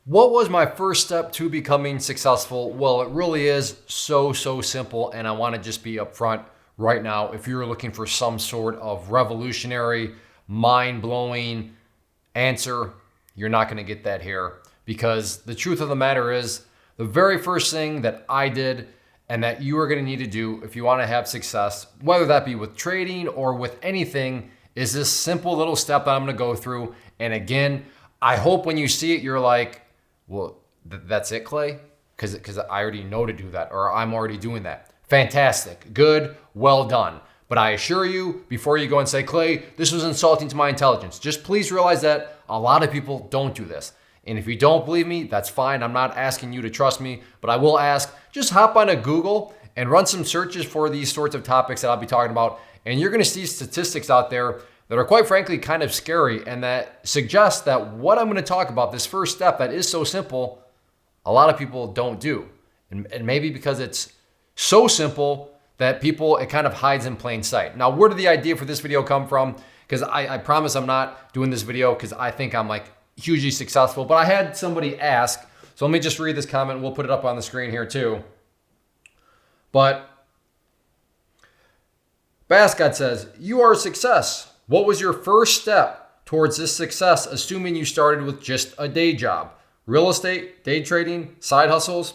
What was my first step to becoming successful? Well, it really is so simple. And I want to just be upfront right now. If you're looking for some sort of revolutionary, mind blowing answer, you're not going to get that here, because the truth of the matter is the very first thing that I did and that you are going to need to do if you want to have success, whether that be with trading or with anything, is this simple little step that I'm going to go through. And again, I hope when you see it, you're like, well, that's it, Clay? Because I already know to do that, or I'm already doing that. Fantastic, good, well done. But I assure you, before you go and say, Clay, this was insulting to my intelligence, just please realize that a lot of people don't do this. And if you don't believe me, that's fine. I'm not asking you to trust me, but I will ask, just hop on a Google and run some searches for these sorts of topics that I'll be talking about. And you're gonna see statistics out there that are quite frankly kind of scary and that suggest that what I'm gonna talk about, this first step that is so simple, a lot of people don't do. And maybe because it's so simple that it kind of hides in plain sight. Now, where did the idea for this video come from? Because I promise I'm not doing this video because I think I'm like hugely successful, but I had somebody ask, so let me just read this comment. We'll put it up on the screen here too. But Bascott says, you are a success. What was your first step towards this success, assuming you started with just a day job? Real estate, day trading, side hustles?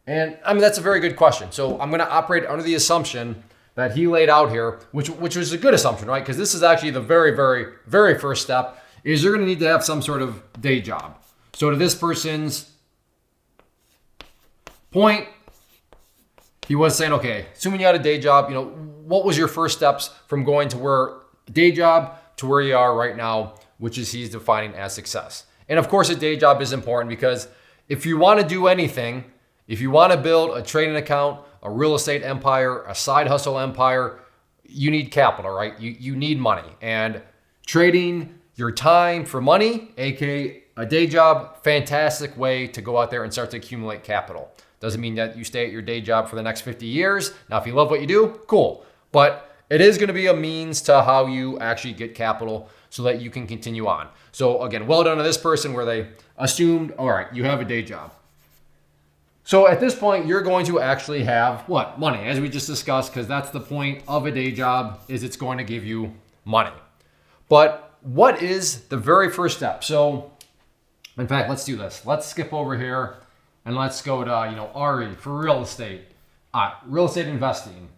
And I mean, that's a very good question. So I'm going to operate under the assumption that he laid out here, which was a good assumption, right? Because this is actually the very first step, is you're going to need to have some sort of day job. So to this person's point, he was saying, okay, assuming you had a day job, what was your first steps from going to where day job to where you are right now, which is he's defining as success. And of course, a day job is important because if you want to do anything, if you want to build a trading account, a real estate empire, a side hustle empire, you need capital, right? You need money. And trading your time for money, aka a day job, fantastic way to go out there and start to accumulate capital. Doesn't mean that you stay at your day job for the next 50 years. Now, if you love what you do, cool. But it is going to be a means to how you actually get capital so that you can continue on. So again, well done to this person where they assumed, all right, you have a day job. So at this point, you're going to actually have what? Money, as we just discussed, because that's the point of a day job, is it's going to give you money. But what is the very first step? So in fact, let's do this. Let's skip over here and let's go to, RE for real estate, real estate investing.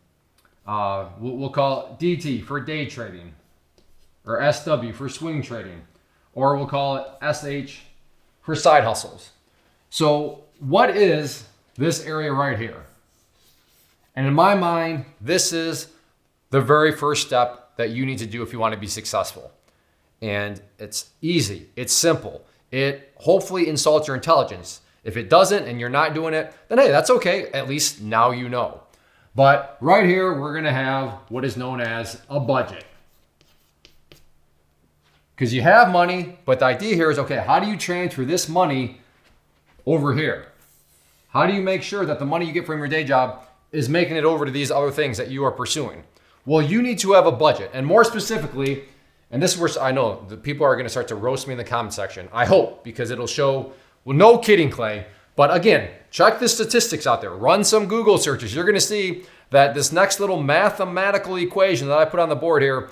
We'll call it DT for day trading, or SW for swing trading, or we'll call it SH for side hustles. So what is this area right here? And in my mind, this is the very first step that you need to do if you want to be successful. And it's easy, it's simple. It hopefully insults your intelligence. If it doesn't and you're not doing it, then hey, that's okay. At least now you know. But right here, we're going to have what is known as a budget. Because you have money, but the idea here is, okay, how do you transfer this money over here? How do you make sure that the money you get from your day job is making it over to these other things that you are pursuing? Well, you need to have a budget. And more specifically, and this is where I know the people are going to start to roast me in the comment section. I hope, because it'll show, well, no kidding, Clay. But again, check the statistics out there. Run some Google searches. You're going to see that this next little mathematical equation that I put on the board here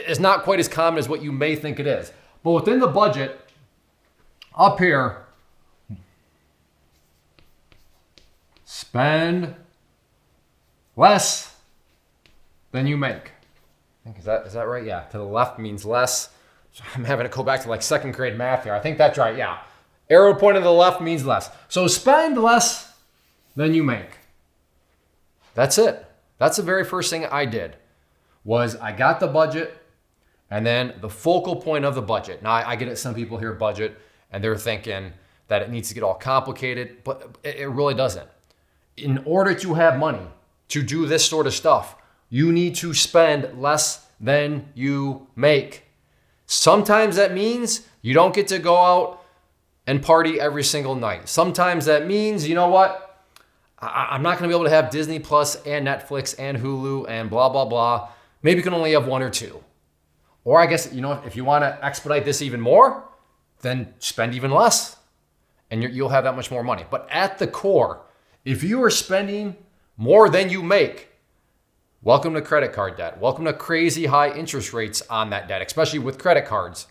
is not quite as common as what you may think it is. But within the budget, up here, spend less than you make. I think, is that right? Yeah, to the left means less. I'm having to go back to like second grade math here. I think that's right, yeah. Arrow pointing to the left means less. So spend less than you make. That's it. That's the very first thing I did, was I got the budget, and then the focal point of the budget. Now I get it, some people hear budget and they're thinking that it needs to get all complicated, but it really doesn't. In order to have money to do this sort of stuff, you need to spend less than you make. Sometimes that means you don't get to go out and party every single night. Sometimes that means, you know what? I'm not gonna be able to have Disney Plus and Netflix and Hulu and blah, blah, blah. Maybe you can only have one or two. Or I guess, if you wanna expedite this even more, then spend even less. and you'll have that much more money. But at the core, if you are spending more than you make, welcome to credit card debt. Welcome to crazy high interest rates on that debt, especially with credit cards.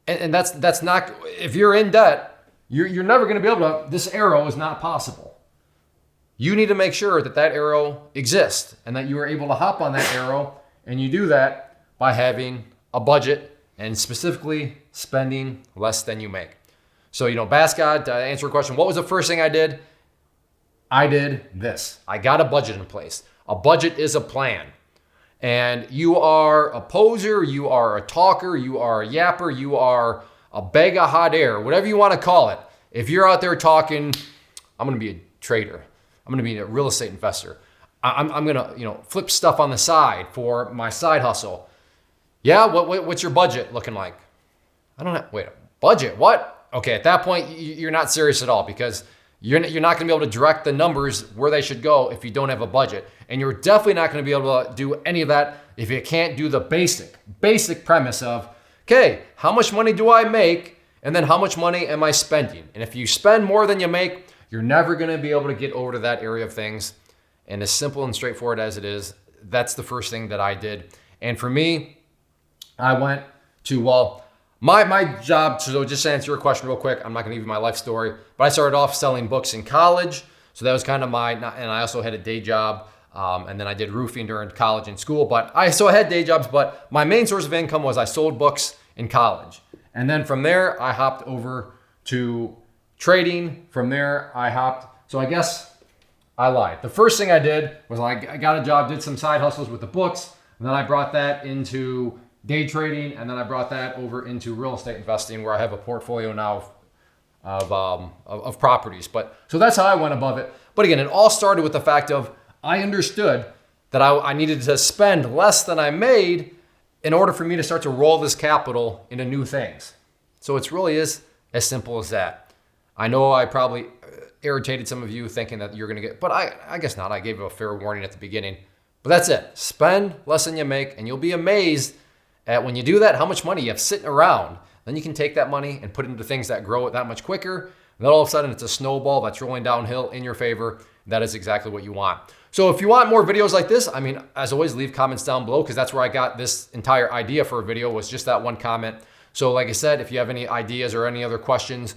And that's not, if you're in debt, you're never going to be able to, this arrow is not possible. You need to make sure that that arrow exists and that you are able to hop on that arrow. And you do that by having a budget and specifically spending less than you make. So, Bascott, to answer your question, what was the first thing I did? I did this. I got a budget in place. A budget is a plan. And you are a poser, you are a talker, you are a yapper, you are a bag of hot air, whatever you want to call it. If you're out there talking, I'm going to be a trader. I'm going to be a real estate investor. I'm going to, flip stuff on the side for my side hustle. Yeah, what's your budget looking like? I don't know. Wait, budget? What? Okay, at that point, you're not serious at all because you're not going to be able to direct the numbers where they should go if you don't have a budget. And you're definitely not going to be able to do any of that if you can't do the basic premise of, okay, how much money do I make? And then how much money am I spending? And if you spend more than you make, you're never going to be able to get over to that area of things. And as simple and straightforward as it is, that's the first thing that I did. And for me, I went to, my job, so just to answer your question real quick, I'm not going to give you my life story, but I started off selling books in college. So that was kind of and I also had a day job. And then I did roofing during college and school, I had day jobs, but my main source of income was I sold books in college. And then from there, I hopped over to trading. From there, so I guess I lied. The first thing I did was I got a job, did some side hustles with the books, and then I brought that into day trading, and then I brought that over into real estate investing where I have a portfolio now of properties. So that's how I went above it. But again, it all started with the fact of I understood that I needed to spend less than I made in order for me to start to roll this capital into new things. So it really is as simple as that. I know I probably irritated some of you thinking that you're going to get, but I guess not. I gave you a fair warning at the beginning. But that's it. Spend less than you make, and you'll be amazed at when you do that, how much money you have sitting around. Then you can take that money and put it into things that grow that much quicker. And then all of a sudden it's a snowball that's rolling downhill in your favor. That is exactly what you want. So if you want more videos like this, as always, leave comments down below because that's where I got this entire idea for a video was just that one comment. So like I said, if you have any ideas or any other questions,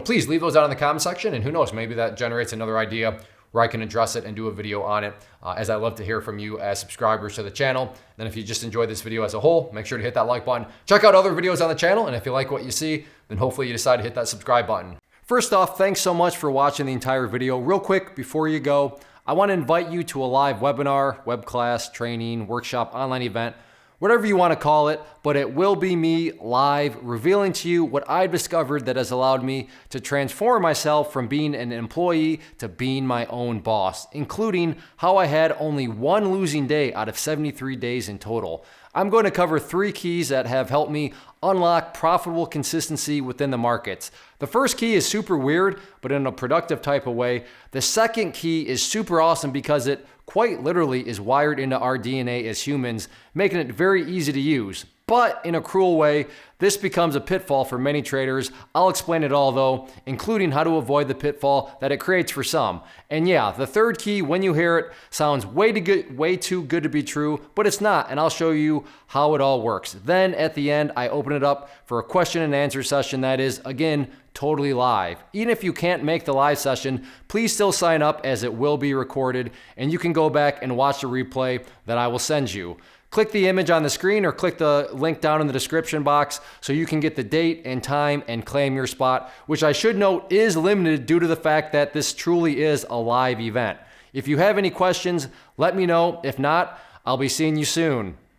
please leave those out in the comment section. And who knows, maybe that generates another idea where I can address it and do a video on it, as I love to hear from you as subscribers to the channel. Then if you just enjoyed this video as a whole, make sure to hit that like button. Check out other videos on the channel, and if you like what you see, then hopefully you decide to hit that subscribe button. First off, thanks so much for watching the entire video. Real quick, before you go, I want to invite you to a live webinar, web class, training, workshop, online event, whatever you want to call it, but it will be me live revealing to you what I've discovered that has allowed me to transform myself from being an employee to being my own boss, including how I had only one losing day out of 73 days in total. I'm going to cover 3 keys that have helped me unlock profitable consistency within the markets. The first key is super weird, but in a productive type of way. The second key is super awesome because it quite literally is wired into our DNA as humans, making it very easy to use. But in a cruel way, this becomes a pitfall for many traders. I'll explain it all though, including how to avoid the pitfall that it creates for some. And yeah, the third key, when you hear it, sounds way too good to be true, but it's not, and I'll show you how it all works. Then at the end, I open it up for a question and answer session that is, again, totally live. Even if you can't make the live session, please still sign up as it will be recorded, and you can go back and watch the replay that I will send you. Click the image on the screen or click the link down in the description box so you can get the date and time and claim your spot, which I should note is limited due to the fact that this truly is a live event. If you have any questions, let me know. If not, I'll be seeing you soon.